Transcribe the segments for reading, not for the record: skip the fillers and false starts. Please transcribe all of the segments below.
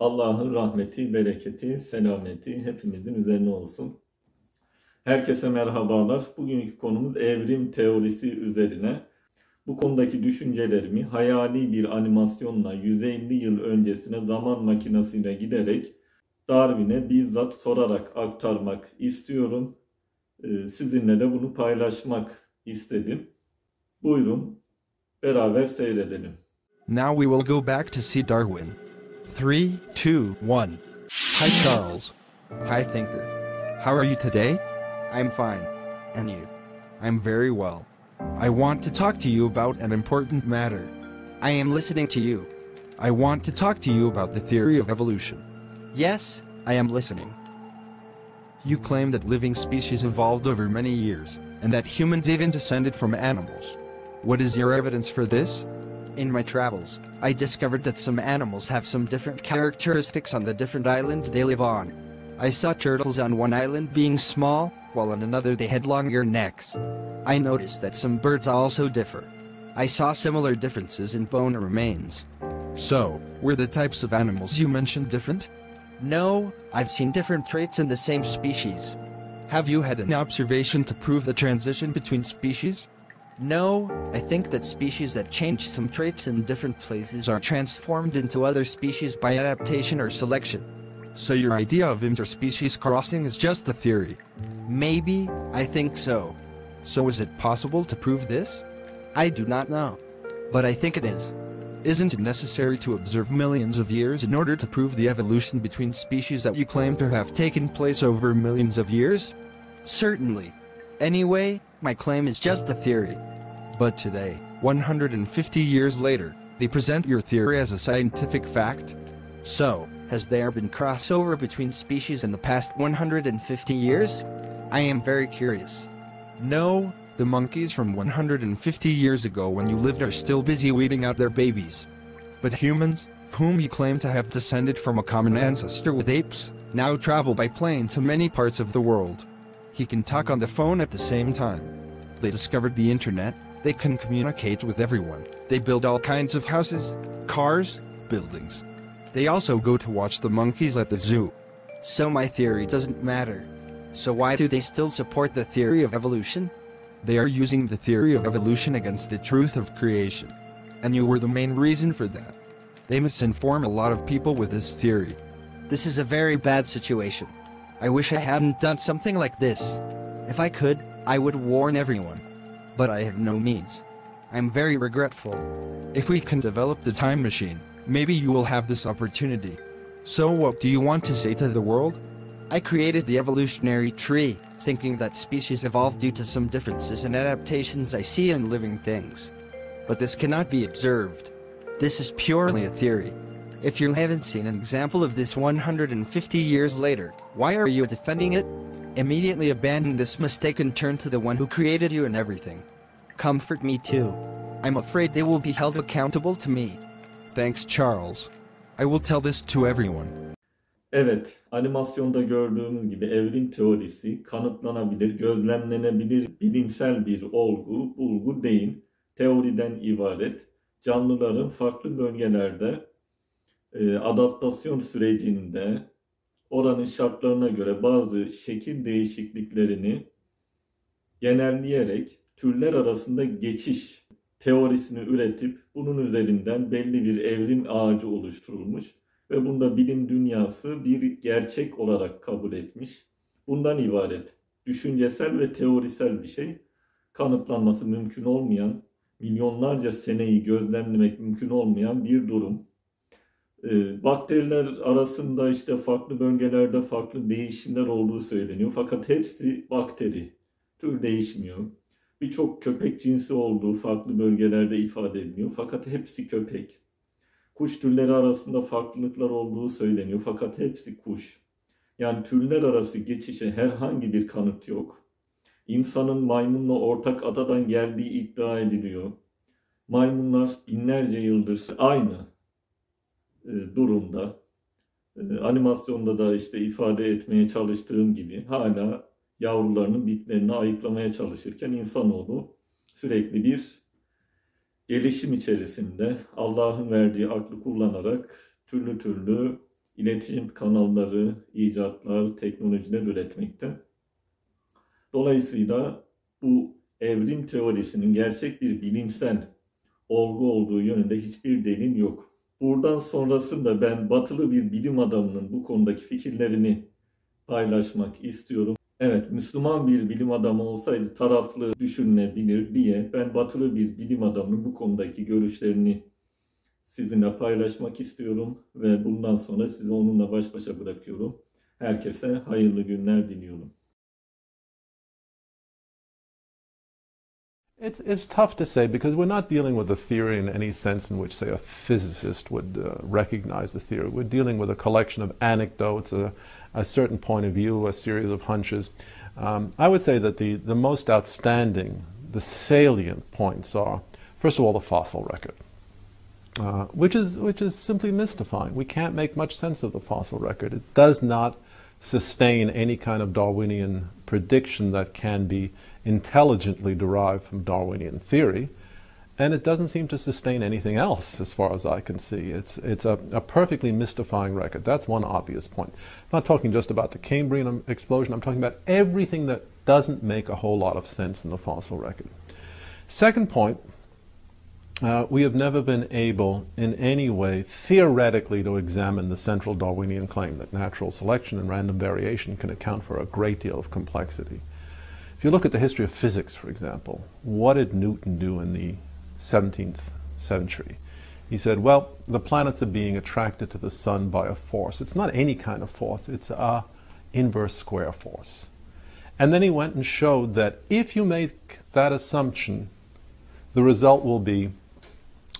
Allah'ın rahmeti, bereketi, selameti hepimizin üzerine olsun. Herkese merhabalar. Bugünkü konumuz evrim teorisi üzerine. Bu konudaki düşüncelerimi hayali bir animasyonla 150 yıl öncesine zaman makinesiyle giderek Darwin'e bizzat sorarak aktarmak istiyorum. Sizinle de bunu paylaşmak istedim. Buyurun, beraber seyredelim. Now we will go back to see Darwin. 3, 2, 1. Hi Charles. Hi Thinker. How are you today? I'm fine. And you? I'm very well. I want to talk to you about an important matter. I am listening to you. I want to talk to you about the theory of evolution. Yes, I am listening. You claim that living species evolved over many years, and that humans even descended from animals. What is your evidence for this? In my travels, I discovered that some animals have some different characteristics on the different islands they live on. I saw turtles on one island being small, while on another they had longer necks. I noticed that some birds also differ. I saw similar differences in bone remains. So, were the types of animals you mentioned different? No, I've seen different traits in the same species. Have you had an observation to prove the transition between species? No, I think that species that change some traits in different places are transformed into other species by adaptation or selection. So your idea of interspecies crossing is just a theory? Maybe, I think so. So is it possible to prove this? I do not know. But I think it is. Isn't it necessary to observe millions of years in order to prove the evolution between species that you claim to have taken place over millions of years? Certainly. Anyway, my claim is just a theory. But today, 150 years later, they present your theory as a scientific fact. So, has there been crossover between species in the past 150 years? I am very curious. No, the monkeys from 150 years ago when you lived are still busy weeding out their babies. But humans, whom you claim to have descended from a common ancestor with apes, now travel by plane to many parts of the world. He can talk on the phone at the same time. They discovered the internet. They can communicate with everyone. They build all kinds of houses, cars, buildings. They also go to watch the monkeys at the zoo. So my theory doesn't matter. So why do they still support the theory of evolution? They are using the theory of evolution against the truth of creation. And you were the main reason for that. They misinform a lot of people with this theory. This is a very bad situation. I wish I hadn't done something like this. If I could, I would warn everyone. But I have no means. I'm very regretful. If we can develop the time machine, maybe you will have this opportunity. So what do you want to say to the world? I created the evolutionary tree, thinking that species evolved due to some differences and adaptations I see in living things. But this cannot be observed. This is purely a theory. If you haven't seen an example of this 150 years later, why are you defending it? Immediately abandon this mistake and turn to the one who created you and everything. Comfort me too. I'm afraid they will be held accountable to me. Thanks Charles. I will tell this to everyone. Evet, animasyonda gördüğümüz gibi evrim teorisi kanıtlanabilir, gözlemlenebilir bilimsel bir olgu, bulgu değil, teoriden ibaret. Canlıların farklı bölgelerde adaptasyon sürecinde oranın şartlarına göre bazı şekil değişikliklerini genelleyerek türler arasında geçiş teorisini üretip bunun üzerinden belli bir evrim ağacı oluşturulmuş ve bunda bilim dünyası bir gerçek olarak kabul etmiş. Bundan ibaret düşüncesel ve teorisel bir şey, kanıtlanması mümkün olmayan, milyonlarca seneyi gözlemlemek mümkün olmayan bir durum. Bakteriler arasında işte farklı bölgelerde farklı değişimler olduğu söyleniyor. Fakat hepsi bakteri. Tür değişmiyor. Birçok köpek cinsi olduğu farklı bölgelerde ifade ediliyor. Fakat hepsi köpek. Kuş türleri arasında farklılıklar olduğu söyleniyor. Fakat hepsi kuş. Yani türler arası geçişe herhangi bir kanıt yok. İnsanın maymunla ortak atadan geldiği iddia ediliyor. Maymunlar binlerce yıldır aynı durumda. Animasyonda da işte ifade etmeye çalıştığım gibi hala yavrularının bitlerini ayıklamaya çalışırken insanoğlu sürekli bir gelişim içerisinde Allah'ın verdiği aklı kullanarak türlü türlü iletişim kanalları, icatlar, teknolojiler üretmekte. Dolayısıyla bu evrim teorisinin gerçek bir bilimsel olgu olduğu yönünde hiçbir delil yok. Buradan sonrasında ben batılı bir bilim adamının bu konudaki fikirlerini paylaşmak istiyorum. Evet, Müslüman bir bilim adamı olsaydı taraflı düşünülebilir diye ben batılı bir bilim adamının bu konudaki görüşlerini sizinle paylaşmak istiyorum ve bundan sonra sizi onunla baş başa bırakıyorum. Herkese hayırlı günler diliyorum. It's tough to say because we're not dealing with a theory in any sense in which, say, a physicist would recognize the theory. We're dealing with a collection of anecdotes, a certain point of view, a series of hunches. I would say that the most outstanding, the salient points are, first of all, the fossil record, which is simply mystifying. We can't make much sense of the fossil record. It does not sustain any kind of Darwinian prediction that can be intelligently derived from Darwinian theory, and it doesn't seem to sustain anything else as far as I can see. It's a perfectly mystifying record. That's one obvious point. I'm not talking just about the Cambrian explosion, I'm talking about everything that doesn't make a whole lot of sense in the fossil record. Second point, we have never been able in any way theoretically to examine the central Darwinian claim that natural selection and random variation can account for a great deal of complexity. If you look at the history of physics, for example, what did Newton do in the 17th century? He said, well, the planets are being attracted to the sun by a force. It's not any kind of force, it's a inverse square force. And then he went and showed that if you make that assumption, the result will be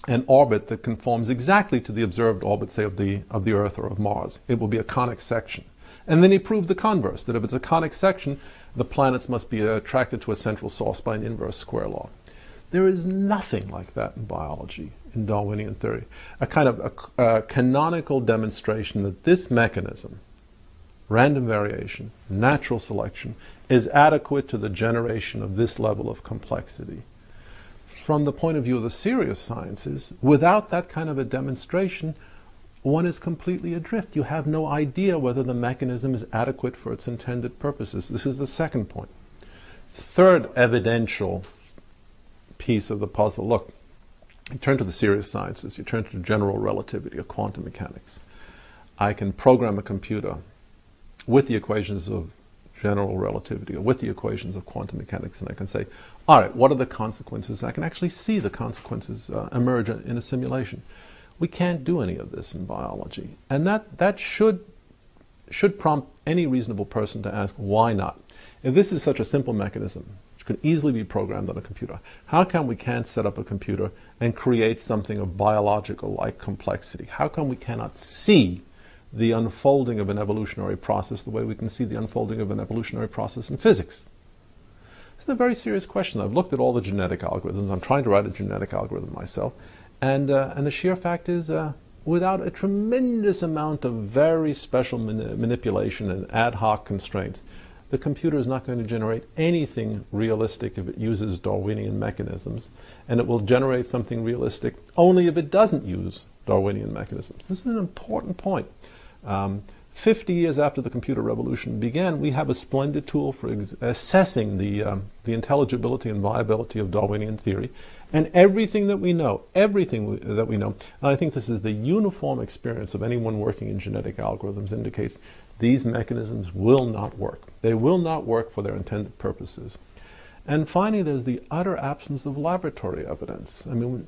an orbit that conforms exactly to the observed orbit, say, of the Earth or of Mars. It will be a conic section. And then he proved the converse, that if it's a conic section, the planets must be attracted to a central source by an inverse square law. There is nothing like that in biology, in Darwinian theory. A kind of a canonical demonstration that this mechanism, random variation, natural selection, is adequate to the generation of this level of complexity. From the point of view of the serious sciences, without that kind of a demonstration, one is completely adrift. You have no idea whether the mechanism is adequate for its intended purposes. This is the second point. Third evidential piece of the puzzle. Look, you turn to the serious sciences, you turn to general relativity or quantum mechanics. I can program a computer with the equations of general relativity or with the equations of quantum mechanics, and I can say, all right, what are the consequences? I can actually see the consequences emerge in a simulation. We can't do any of this in biology. And that should prompt any reasonable person to ask, why not? If this is such a simple mechanism, which could easily be programmed on a computer, how come we can't set up a computer and create something of biological-like complexity? How come we cannot see the unfolding of an evolutionary process the way we can see the unfolding of an evolutionary process in physics? This is a very serious question. I've looked at all the genetic algorithms. I'm trying to write a genetic algorithm myself. And the sheer fact is, without a tremendous amount of very special manipulation and ad hoc constraints, the computer is not going to generate anything realistic if it uses Darwinian mechanisms, and it will generate something realistic only if it doesn't use Darwinian mechanisms. This is an important point. 50 years after the computer revolution began, we have a splendid tool for assessing the intelligibility and viability of Darwinian theory. And everything that we know, and I think this is the uniform experience of anyone working in genetic algorithms, indicates these mechanisms will not work. They will not work for their intended purposes. And finally, there's the utter absence of laboratory evidence. I mean,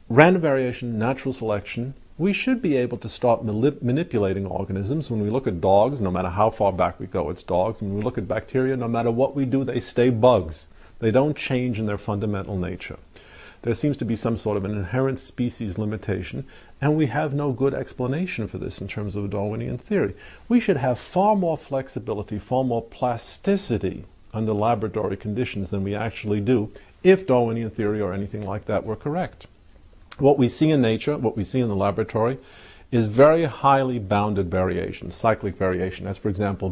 random variation, natural selection, we should be able to start manipulating organisms. When we look at dogs, no matter how far back we go, it's dogs. When we look at bacteria, no matter what we do, they stay bugs. They don't change in their fundamental nature. There seems to be some sort of an inherent species limitation, and we have no good explanation for this in terms of Darwinian theory. We should have far more flexibility, far more plasticity under laboratory conditions than we actually do if Darwinian theory or anything like that were correct. What we see in nature, what we see in the laboratory, is very highly bounded variation, cyclic variation, as for example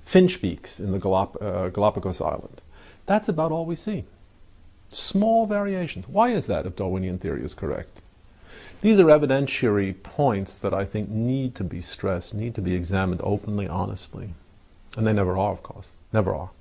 finch beaks in the Galapagos Island. That's about all we see. Small variations. Why is that if Darwinian theory is correct? These are evidentiary points that I think need to be stressed, need to be examined openly, honestly. And they never are, of course. Never are.